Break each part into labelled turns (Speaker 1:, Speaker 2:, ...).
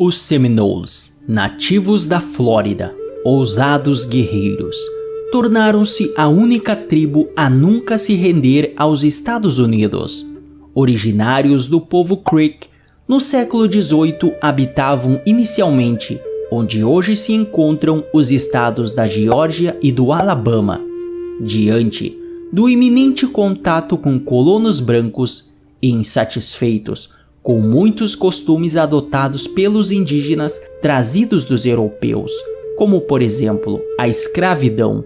Speaker 1: Os Seminoles, nativos da Flórida, ousados guerreiros, tornaram-se a única tribo a nunca se render aos Estados Unidos. Originários do povo Creek, no século XVIII habitavam inicialmente onde hoje se encontram os estados da Geórgia e do Alabama. Diante do iminente contato com colonos brancos e insatisfeitos com muitos costumes adotados pelos indígenas trazidos dos europeus, como por exemplo a escravidão,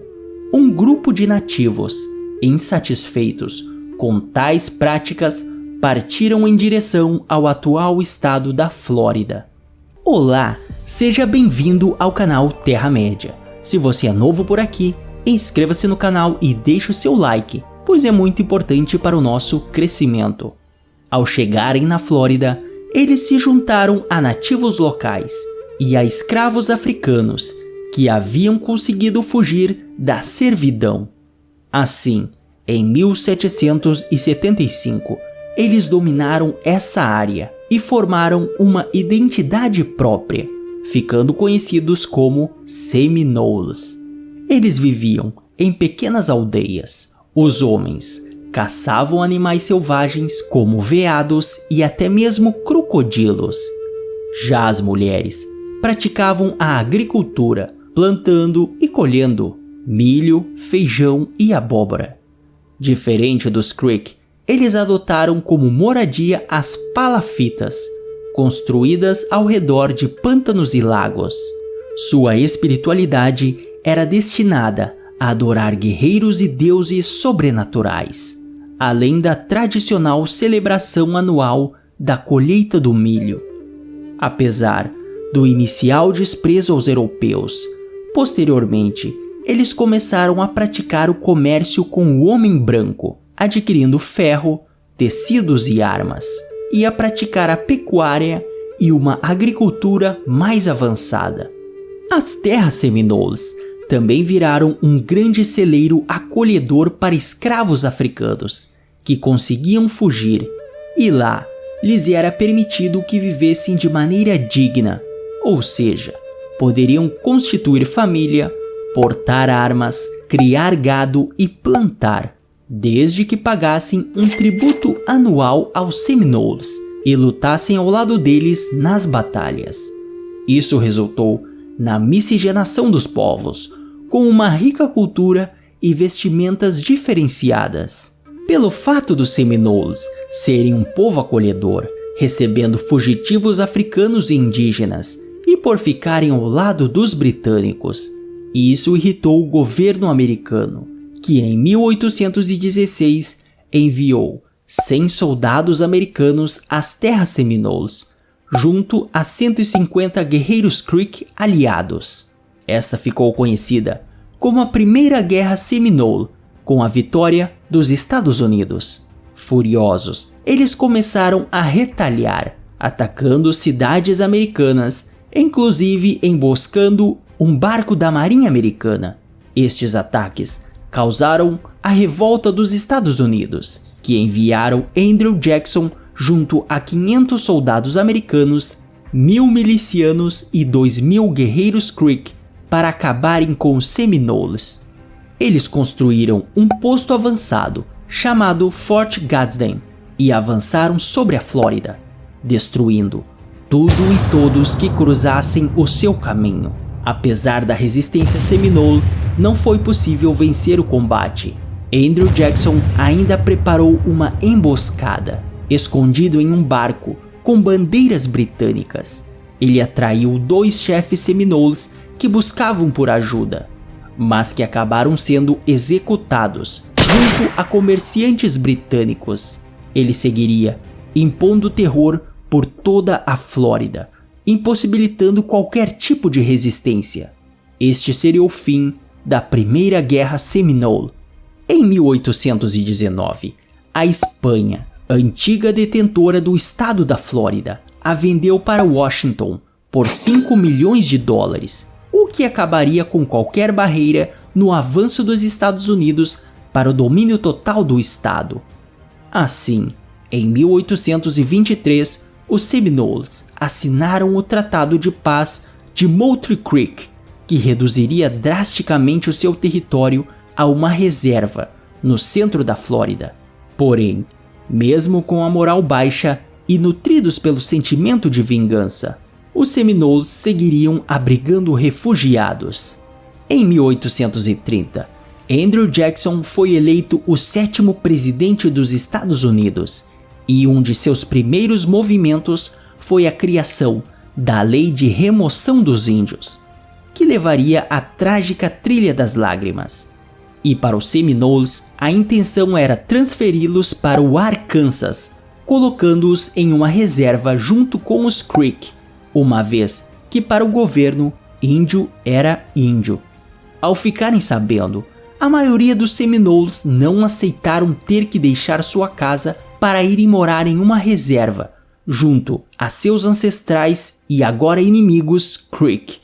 Speaker 1: um grupo de nativos, insatisfeitos com tais práticas, partiram em direção ao atual estado da Flórida. Olá, seja bem-vindo ao canal Terra-média. Se você é novo por aqui, inscreva-se no canal e deixe o seu like, pois é muito importante para o nosso crescimento. Ao chegarem na Flórida, eles se juntaram a nativos locais e a escravos africanos que haviam conseguido fugir da servidão. Assim, em 1775, eles dominaram essa área e formaram uma identidade própria, ficando conhecidos como Seminoles. Eles viviam em pequenas aldeias. Os homens caçavam animais selvagens como veados e até mesmo crocodilos. Já as mulheres praticavam a agricultura, plantando e colhendo milho, feijão e abóbora. Diferente dos Creek, eles adotaram como moradia as palafitas, construídas ao redor de pântanos e lagos. Sua espiritualidade era destinada a adorar guerreiros e deuses sobrenaturais, além da tradicional celebração anual da colheita do milho. Apesar do inicial desprezo aos europeus, posteriormente, eles começaram a praticar o comércio com o homem branco, adquirindo ferro, tecidos e armas, e a praticar a pecuária e uma agricultura mais avançada. As terras Seminoles também viraram um grande celeiro acolhedor para escravos africanos que conseguiam fugir, e lá lhes era permitido que vivessem de maneira digna, ou seja, poderiam constituir família, portar armas, criar gado e plantar, desde que pagassem um tributo anual aos Seminoles e lutassem ao lado deles nas batalhas. Isso resultou na miscigenação dos povos, com uma rica cultura e vestimentas diferenciadas. Pelo fato dos Seminoles serem um povo acolhedor, recebendo fugitivos africanos e indígenas, e por ficarem ao lado dos britânicos, isso irritou o governo americano, que em 1816 enviou 100 soldados americanos às terras Seminoles, junto a 150 guerreiros Creek aliados. Esta ficou conhecida como a Primeira Guerra Seminole, com a vitória dos Estados Unidos. Furiosos, eles começaram a retaliar, atacando cidades americanas, inclusive emboscando um barco da Marinha Americana. Estes ataques causaram a revolta dos Estados Unidos, que enviaram Andrew Jackson junto a 500 soldados americanos, 1.000 milicianos e 2.000 guerreiros Creek para acabarem com os Seminoles. Eles construíram um posto avançado chamado Fort Gadsden e avançaram sobre a Flórida, destruindo tudo e todos que cruzassem o seu caminho. Apesar da resistência Seminole, não foi possível vencer o combate. Andrew Jackson ainda preparou uma emboscada, escondido em um barco com bandeiras britânicas. Ele atraiu 2 chefes Seminoles que buscavam por ajuda, mas que acabaram sendo executados junto a comerciantes britânicos. Ele seguiria impondo terror por toda a Flórida, impossibilitando qualquer tipo de resistência. Este seria o fim da Primeira Guerra Seminole. Em 1819, a Espanha, antiga detentora do estado da Flórida, a vendeu para Washington por 5 milhões de dólares, o que acabaria com qualquer barreira no avanço dos Estados Unidos para o domínio total do estado. Assim, em 1823, os Seminoles assinaram o Tratado de Paz de Moultrie Creek, que reduziria drasticamente o seu território a uma reserva no centro da Flórida. Porém, mesmo com a moral baixa e nutridos pelo sentimento de vingança, os Seminoles seguiriam abrigando refugiados. Em 1830, Andrew Jackson foi eleito o 7º presidente dos Estados Unidos, e um de seus primeiros movimentos foi a criação da Lei de Remoção dos Índios, que levaria à trágica Trilha das Lágrimas. E para os Seminoles, a intenção era transferi-los para o Arkansas, colocando-os em uma reserva junto com os Creek, uma vez que para o governo, índio era índio. Ao ficarem sabendo, a maioria dos Seminoles não aceitaram ter que deixar sua casa para irem morar em uma reserva, junto a seus ancestrais e agora inimigos Creek.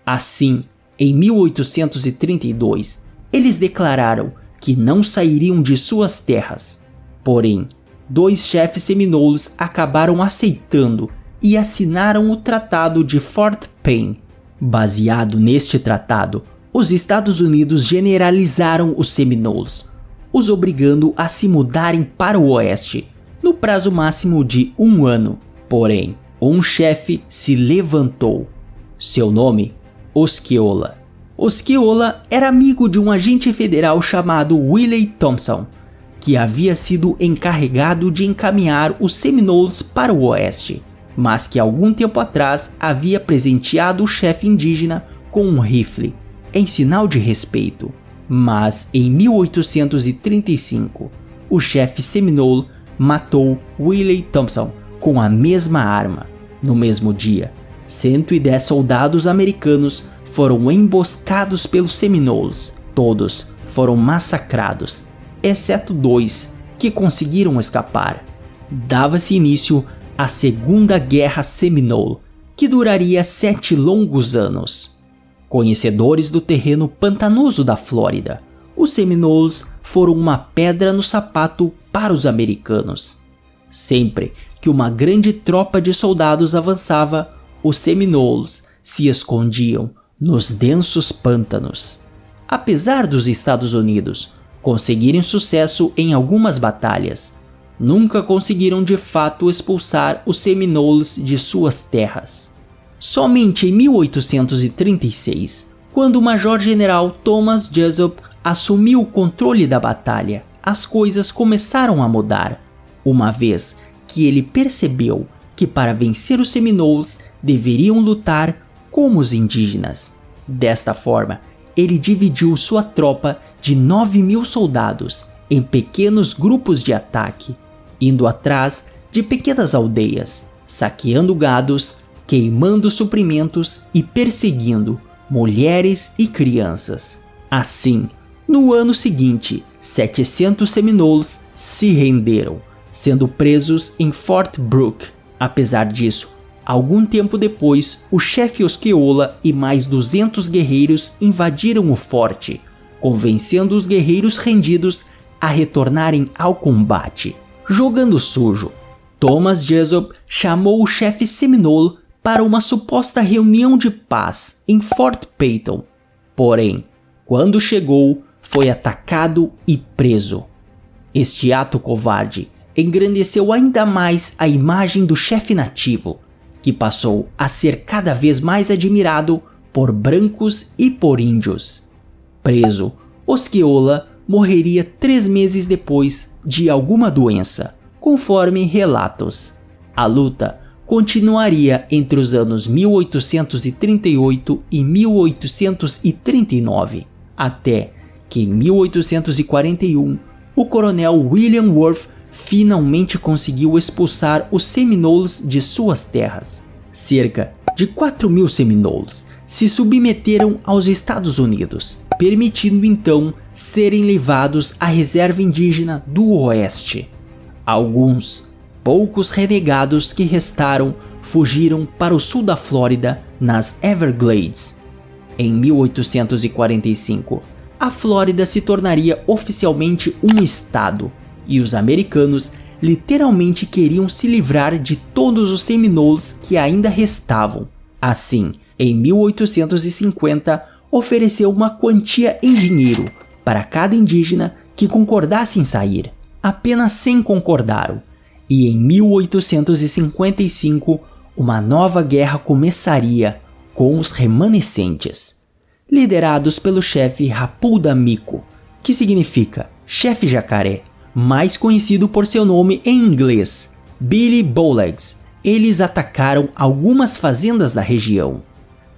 Speaker 1: Assim, em 1832, eles declararam que não sairiam de suas terras. Porém, 2 chefes Seminoles acabaram aceitando e assinaram o Tratado de Fort Payne. Baseado neste tratado, os Estados Unidos generalizaram os Seminoles, os obrigando a se mudarem para o oeste, no prazo máximo de 1 ano. Porém, um chefe se levantou. Seu nome? Osceola. Osceola era amigo de um agente federal chamado Willie Thompson, que havia sido encarregado de encaminhar os Seminoles para o oeste, mas que algum tempo atrás havia presenteado o chefe indígena com um rifle, em sinal de respeito. Mas em 1835, o chefe Seminole matou Willie Thompson com a mesma arma. No mesmo dia, 110 soldados americanos foram emboscados pelos Seminoles. Todos foram massacrados, exceto 2 que conseguiram escapar. Dava-se início à Segunda Guerra Seminole, que duraria 7 longos anos. Conhecedores do terreno pantanoso da Flórida, os Seminoles foram uma pedra no sapato para os americanos. Sempre que uma grande tropa de soldados avançava, os Seminoles se escondiam nos densos pântanos. Apesar dos Estados Unidos conseguirem sucesso em algumas batalhas, nunca conseguiram de fato expulsar os Seminoles de suas terras. Somente em 1836, quando o Major-General Thomas Jesup assumiu o controle da batalha, as coisas começaram a mudar, uma vez que ele percebeu que para vencer os Seminoles deveriam lutar como os indígenas. Desta forma, ele dividiu sua tropa de 9.000 soldados em pequenos grupos de ataque, indo atrás de pequenas aldeias, saqueando gados, queimando suprimentos e perseguindo mulheres e crianças. Assim, no ano seguinte, 700 Seminoles se renderam, sendo presos em Fort Brooke. Apesar disso, algum tempo depois, o chefe Osceola e mais 200 guerreiros invadiram o forte, convencendo os guerreiros rendidos a retornarem ao combate. Jogando sujo, Thomas Jesup chamou o chefe Seminole para uma suposta reunião de paz em Fort Peyton. Porém, quando chegou, foi atacado e preso. Este ato covarde engrandeceu ainda mais a imagem do chefe nativo, que passou a ser cada vez mais admirado por brancos e por índios. Preso, Osceola morreria 3 meses depois de alguma doença, conforme relatos. A luta continuaria entre os anos 1838 e 1839, até que em 1841 o coronel William Worth finalmente conseguiu expulsar os Seminoles de suas terras. Cerca de 4.000 Seminoles se submeteram aos Estados Unidos, permitindo então serem levados à reserva indígena do Oeste. Alguns poucos renegados que restaram fugiram para o sul da Flórida, nas Everglades. Em 1845, a Flórida se tornaria oficialmente um estado, e os americanos literalmente queriam se livrar de todos os Seminoles que ainda restavam. Assim, em 1850, ofereceu uma quantia em dinheiro para cada indígena que concordasse em sair. Apenas 100 concordaram, e em 1855 uma nova guerra começaria com os remanescentes, liderados pelo chefe Rapulda Miko, que significa chefe jacaré, mais conhecido por seu nome em inglês, Billy Bowlegs. Eles atacaram algumas fazendas da região.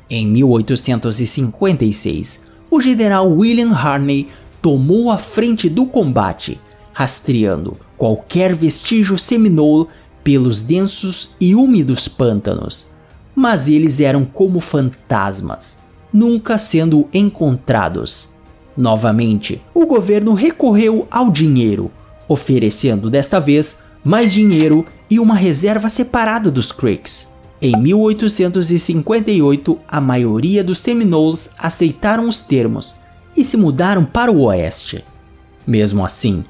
Speaker 1: Em 1856, o general William Harney tomou a frente do combate, rastreando qualquer vestígio Seminole pelos densos e úmidos pântanos. Mas eles eram como fantasmas, nunca sendo encontrados. Novamente, o governo recorreu ao dinheiro, oferecendo desta vez mais dinheiro e uma reserva separada dos Creeks. Em 1858, a maioria dos Seminoles aceitaram os termos e se mudaram para o oeste. Mesmo assim,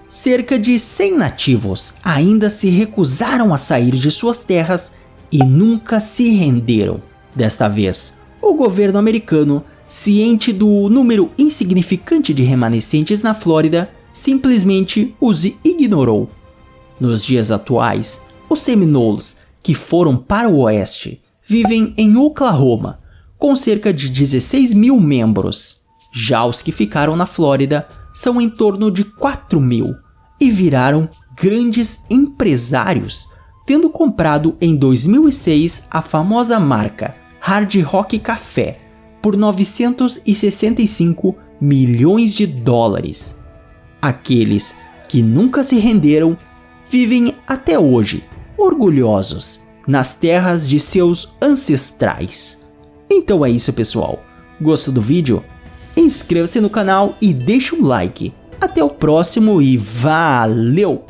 Speaker 1: cerca de 100 nativos ainda se recusaram a sair de suas terras e nunca se renderam. Desta vez, o governo americano, ciente do número insignificante de remanescentes na Flórida, simplesmente os ignorou. Nos dias atuais, os Seminoles, que foram para o oeste, vivem em Oklahoma, com cerca de 16 mil membros. Já os que ficaram na Flórida são em torno de 4 mil e viraram grandes empresários, tendo comprado em 2006 a famosa marca Hard Rock Café por 965 milhões de dólares. Aqueles que nunca se renderam vivem até hoje, orgulhosos, nas terras de seus ancestrais. Então é isso, pessoal. Gostou do vídeo? Inscreva-se no canal e deixe um like. Até o próximo e valeu!